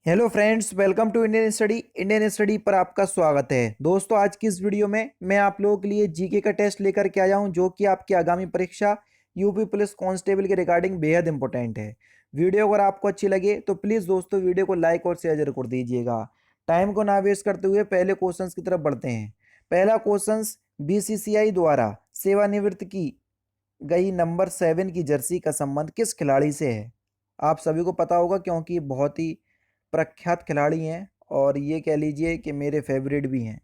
Hello friends, welcome to Indian study पर आपका स्वागत है। दोस्तों, आज की इस वीडियो में मैं आप लोगों के लिए जीके का टेस्ट लेकर के आया हूं, जो कि आपकी आगामी परीक्षा यूपी पुलिस कांस्टेबल के रिगार्डिंग बेहद इंपॉर्टेंट है। वीडियो अगर आपको अच्छी लगे तो प्लीज़ दोस्तों वीडियो को लाइक और शेयर जरूर कर दीजिएगा। टाइम को ना वेस्ट करते हुए पहले क्वेश्चन की तरफ बढ़ते हैं। पहला क्वेश्चन, बीसीसीआई द्वारा सेवानिवृत्त की गई नंबर 7 की जर्सी का संबंध किस खिलाड़ी से है? आप सभी को पता होगा, क्योंकि बहुत ही प्रख्यात खिलाड़ी हैं और ये कह लीजिए कि मेरे फेवरेट भी हैं।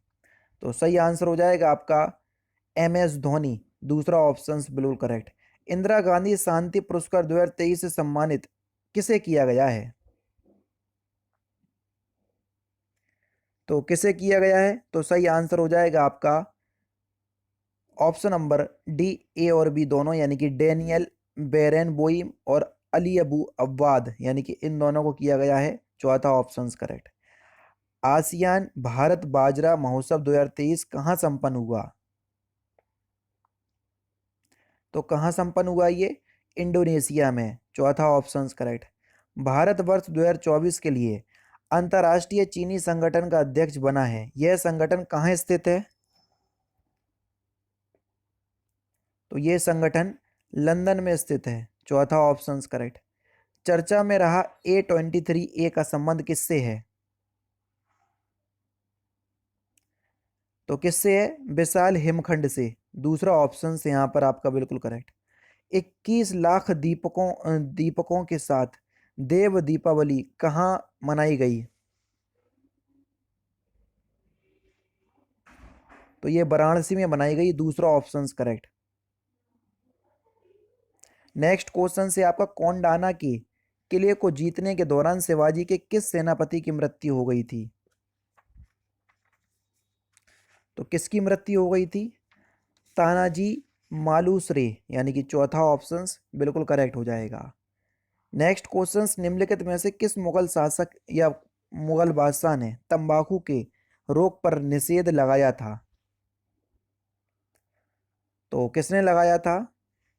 तो सही आंसर हो जाएगा आपका एम एस धोनी। दूसरा ऑप्शन बिल्कुल करेक्ट। इंदिरा गांधी शांति पुरस्कार 2023 से सम्मानित किसे किया गया है? तो किसे किया गया है? तो सही आंसर हो जाएगा आपका ऑप्शन नंबर डी, ए और बी दोनों, यानी कि डेनियल बेरेनबोइम और अली अबू अब्बाद, यानी कि इन दोनों को किया गया है। चौथा ऑप्शन करेक्ट। आसियान भारत बाजरा महोत्सव 2023 कहाँ संपन्न हुआ? तो कहाँ संपन्न हुआ ये? इंडोनेशिया में। चौथा ऑप्शन करेक्ट। भारत वर्ष 2024 के लिए अंतर्राष्ट्रीय चीनी संगठन का अध्यक्ष बना है। यह संगठन कहाँ स्थित है? तो यह संगठन लंदन में स्थित है। चौथा ऑप्शन करेक्ट। चर्चा में रहा A23A का संबंध किससे है? तो किससे है? विशाल हिमखंड से। दूसरा ऑप्शन से यहाँ पर आपका बिल्कुल करेक्ट। 21 लाख दीपकों के साथ देव दीपावली कहाँ मनाई गई? तो ये वाराणसी में बनाई गई। दूसरा ऑप्शन करेक्ट। नेक्स्ट क्वेश्चन से आपका कोंडाना के किले को जीतने के दौरान शिवाजी के किस सेनापति की मृत्यु हो गई थी? तो किसकी मृत्यु हो गई थी? तानाजी मालुसरे, यानी कि चौथा ऑप्शन बिल्कुल करेक्ट हो जाएगा। नेक्स्ट क्वेश्चन, निम्नलिखित में से किस मुगल शासक या मुगल बादशाह ने तंबाकू के रोग पर निषेध लगाया था? तो किसने लगाया था?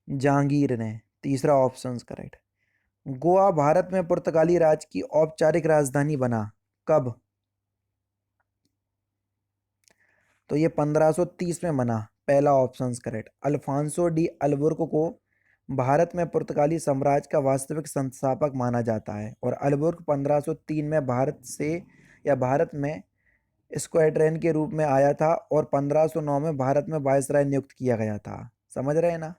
जहांगीर ने। तीसरा ऑप्शन करेक्ट। गोवा भारत में पुर्तगाली राज की औपचारिक राजधानी बना कब? तो ये 1530 में बना। पहला ऑप्शन करेक्ट। अल्फांसो डी अल्बुर्क को भारत में पुर्तगाली साम्राज्य का वास्तविक संस्थापक माना जाता है, और अल्बुर्क 1503 में भारत से या भारत में स्क्वाड्रन के रूप में आया था, और 1509 में भारत में वायसराय नियुक्त किया गया था। समझ रहे हैं ना?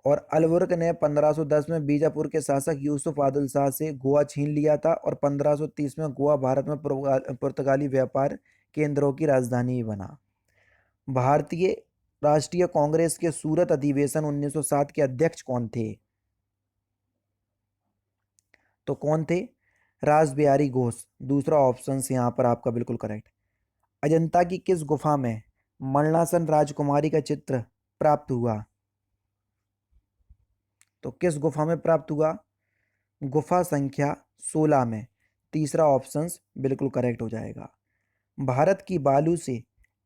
और अलबुर्क ने 1510 में बीजापुर के शासक यूसुफ आदिल शाह से गोवा छीन लिया था, और 1530 में गोवा भारत में पुर्तगाली व्यापार केंद्रों की राजधानी बना। भारतीय राष्ट्रीय कांग्रेस के सूरत अधिवेशन 1907 के अध्यक्ष कौन थे? तो कौन थे? रास बिहारी घोष। दूसरा ऑप्शन यहाँ पर आपका बिल्कुल करेक्ट। अजंता की किस गुफा में मरणासन राजकुमारी का चित्र प्राप्त हुआ? तो किस गुफा में प्राप्त हुआ? गुफा संख्या 16 में। तीसरा ऑप्शन बिल्कुल करेक्ट हो जाएगा। भारत की बालू से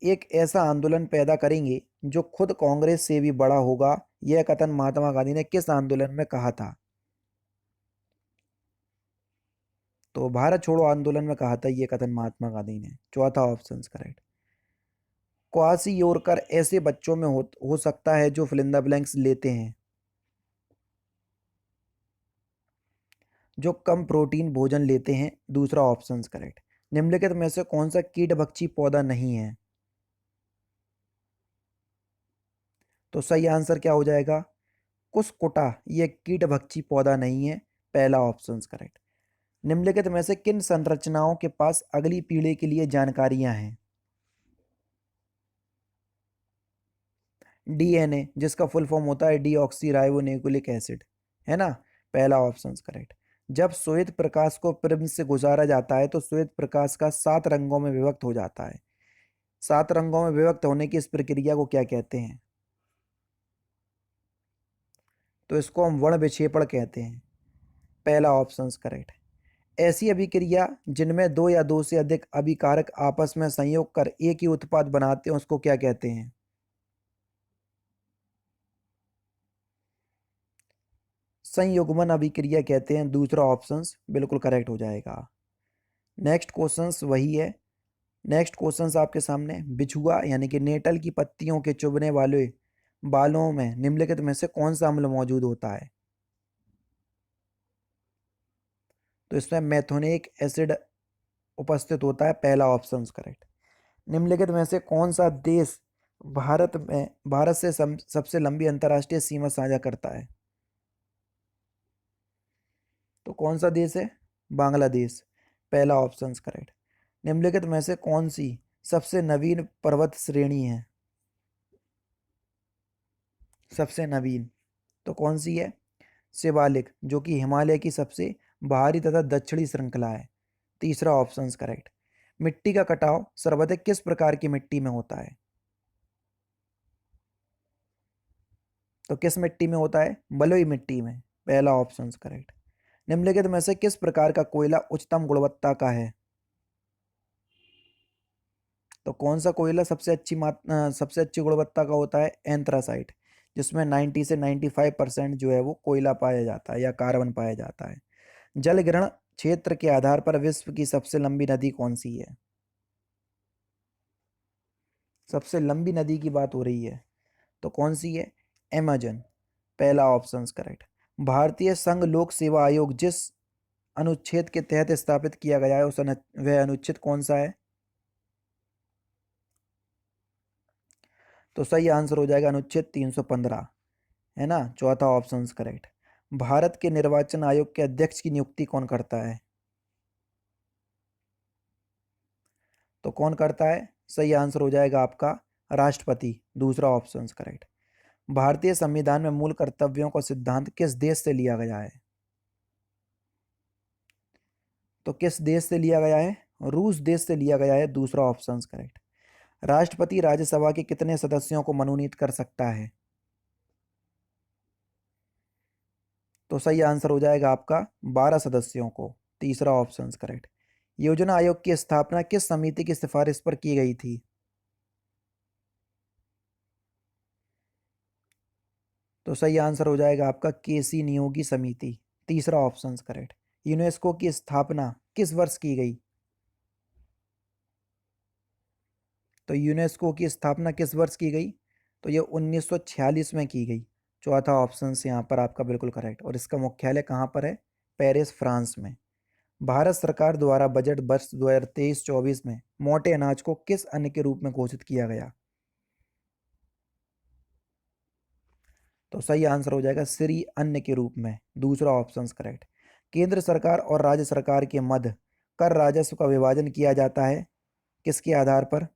एक ऐसा आंदोलन पैदा करेंगे जो खुद कांग्रेस से भी बड़ा होगा, यह कथन महात्मा गांधी ने किस आंदोलन में कहा था? तो भारत छोड़ो आंदोलन में कहा था यह कथन महात्मा गांधी ने। चौथा ऑप्शन करेक्ट। क्वासियोरकर ऐसे बच्चों में हो सकता है जो फिलिंदा ब्लैंक्स लेते हैं जो कम प्रोटीन भोजन लेते हैं। दूसरा ऑप्शन करेक्ट। निम्नलिखित में से कौन सा कीटभक्षी पौधा नहीं है? तो सही आंसर क्या हो जाएगा? कुसकुटा ये कीटभक्षी पौधा नहीं है। पहला ऑप्शन करेक्ट। निम्नलिखित में से किन संरचनाओं के पास अगली पीढ़ी के लिए जानकारियां हैं? डीएनए, जिसका फुल फॉर्म होता है डीऑक्सी राइबोन्यूक्लिक एसिड, है ना? पहला ऑप्शन करेक्ट। जब श्वेत प्रकाश को प्रिज्म से गुजारा जाता है तो श्वेत प्रकाश का 7 रंगों में विभक्त हो जाता है। 7 रंगों में विभक्त होने की इस प्रक्रिया को क्या कहते हैं? तो इसको हम वर्ण विक्षेपण कहते हैं। पहला ऑप्शन करेक्ट। ऐसी अभिक्रिया जिनमें दो या दो से अधिक अभिकारक आपस में संयोग कर एक ही उत्पाद बनाते हैं उसको क्या कहते हैं? संयुग्मन अभिक्रिया कहते हैं, दूसरा ऑप्शन बिल्कुल करेक्ट हो जाएगा। नेक्स्ट क्वेश्चंस वही है। नेक्स्ट क्वेश्चंस आपके सामने, बिछुआ यानी कि नेटल की पत्तियों के चुभने वाले बालों में निम्नलिखित में से कौन सा अम्ल मौजूद होता है? तो इसमें मेथोनिक एसिड उपस्थित होता है, पहला ऑप्शन करेक्ट। निम्नलिखित में से कौन सा देश भारत से सबसे लंबी अंतर्राष्ट्रीय सीमा साझा करता है? तो कौन सा देश है? बांग्लादेश, पहला ऑप्शन करेक्ट। निम्नलिखित में से कौन सी सबसे नवीन पर्वत श्रेणी है? सबसे नवीन तो कौन सी है? शिवालिक, जो कि हिमालय की सबसे बाहरी तथा दक्षिणी श्रृंखला है, तीसरा ऑप्शन करेक्ट। मिट्टी का कटाव सर्वाधिक किस प्रकार की मिट्टी में होता है? तो किस मिट्टी में होता है? बलुई मिट्टी में, पहला ऑप्शन करेक्ट। निम्नलिखित में से किस प्रकार का कोयला उच्चतम गुणवत्ता का है? तो कौन सा कोयला सबसे अच्छी गुणवत्ता का होता है? एंथ्रासाइट, जिसमें 90 से 95% जो है वो कोयला पाया जाता है या कार्बन पाया जाता है। जल ग्रहण क्षेत्र के आधार पर विश्व की सबसे लंबी नदी कौन सी है? सबसे लंबी नदी की बात हो रही है, तो कौन सी है? अमेजन, पहला ऑप्शन करेक्ट। भारतीय संघ लोक सेवा आयोग जिस अनुच्छेद के तहत स्थापित किया गया है वह अनुच्छेद कौन सा है? तो सही आंसर हो जाएगा अनुच्छेद 315, है ना, चौथा ऑप्शन करेक्ट। भारत के निर्वाचन आयोग के अध्यक्ष की नियुक्ति कौन करता है? तो कौन करता है? सही आंसर हो जाएगा आपका राष्ट्रपति, दूसरा ऑप्शन करेक्ट। भारतीय संविधान में मूल कर्तव्यों का सिद्धांत किस देश से लिया गया है? तो किस देश से लिया गया है? रूस देश से लिया गया है, दूसरा ऑप्शन करेक्ट। राष्ट्रपति राज्यसभा के कितने सदस्यों को मनोनीत कर सकता है? तो सही आंसर हो जाएगा आपका 12 सदस्यों को, तीसरा ऑप्शन करेक्ट। योजना आयोग की स्थापना किस समिति की सिफारिश पर की गई थी? तो सही आंसर हो जाएगा आपका केसी नियोगी समिति, तीसरा ऑप्शन करेक्ट। यूनेस्को की स्थापना किस वर्ष की गई? तो यूनेस्को की स्थापना किस वर्ष की गई? तो ये 1946 में की गई, चौथा ऑप्शन से यहाँ पर आपका बिल्कुल करेक्ट। और इसका मुख्यालय कहाँ पर है? पेरिस, फ्रांस में। भारत सरकार द्वारा बजट वर्ष 2023-24 में मोटे अनाज को किस अन्न के रूप में घोषित किया गया? तो सही आंसर हो जाएगा श्री अन्न के रूप में, दूसरा ऑप्शन करेक्ट। केंद्र सरकार और राज्य सरकार के मध्य कर राजस्व का विभाजन किया जाता है किसके आधार पर?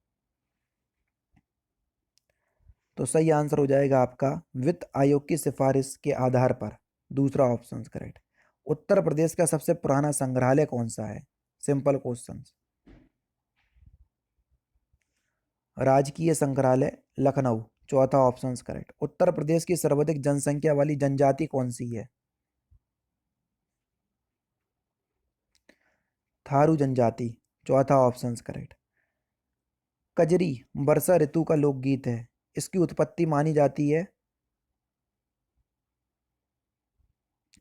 तो सही आंसर हो जाएगा आपका वित्त आयोग की सिफारिश के आधार पर, दूसरा ऑप्शन करेक्ट। उत्तर प्रदेश का सबसे पुराना संग्रहालय कौन सा है? Simple question. राजकीय संग्रहालय लखनऊ, चौथा ऑप्शन करेक्ट। उत्तर प्रदेश की सर्वाधिक जनसंख्या वाली जनजाति कौन सी है? थारू जनजाति, चौथा ऑप्शन करेक्ट। कजरी वर्षा ऋतु का लोकगीत है, इसकी उत्पत्ति मानी जाती है,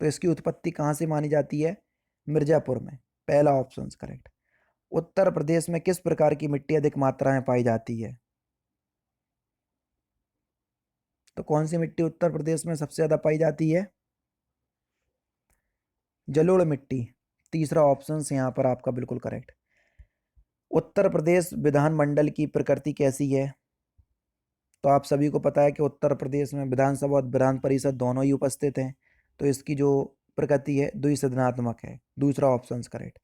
तो इसकी उत्पत्ति कहाँ से मानी जाती है? मिर्जापुर में, पहला ऑप्शन करेक्ट। उत्तर प्रदेश में किस प्रकार की मिट्टी अधिक मात्रा में पाई जाती है? तो कौन सी मिट्टी उत्तर प्रदेश में सबसे ज्यादा पाई जाती है? जलोढ़ मिट्टी, तीसरा ऑप्शन यहाँ पर आपका बिल्कुल करेक्ट। उत्तर प्रदेश विधानमंडल की प्रकृति कैसी है? तो आप सभी को पता है कि उत्तर प्रदेश में विधानसभा और विधान परिषद दोनों ही उपस्थित हैं, तो इसकी जो प्रकृति है द्विसदनात्मक है, दूसरा ऑप्शन करेक्ट।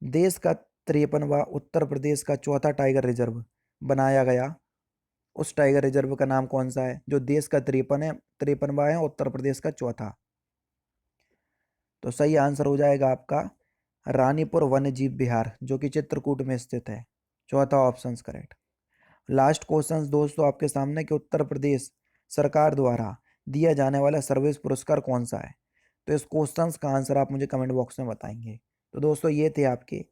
देश का 53वां उत्तर प्रदेश का चौथा टाइगर रिजर्व बनाया गया, उस टाइगर रिजर्व का नाम कौन सा है जो देश का 53वां है, उत्तर प्रदेश का चौथा? तो सही आंसर हो जाएगा आपका रानीपुर वन्य जीव विहार, जो कि चित्रकूट में स्थित है, चौथा ऑप्शन करेक्ट। लास्ट क्वेश्चन दोस्तों आपके सामने कि उत्तर प्रदेश सरकार द्वारा दिया जाने वाला सर्विस पुरस्कार कौन सा है? तो इस क्वेश्चन का आंसर आप मुझे कमेंट बॉक्स में बताएंगे। तो दोस्तों ये थे आपके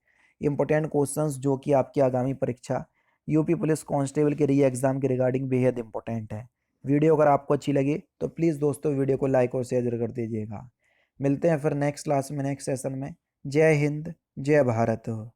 इंपॉर्टेंट क्वेश्चंस जो कि आपकी आगामी परीक्षा यूपी पुलिस कांस्टेबल के री एग्जाम के रिगार्डिंग बेहद इंपॉर्टेंट है। वीडियो अगर आपको अच्छी लगी तो प्लीज़ दोस्तों वीडियो को लाइक और शेयर कर दीजिएगा। मिलते हैं फिर नेक्स्ट क्लास में, नेक्स्ट सेशन में। जय हिंद, जय भारत हो।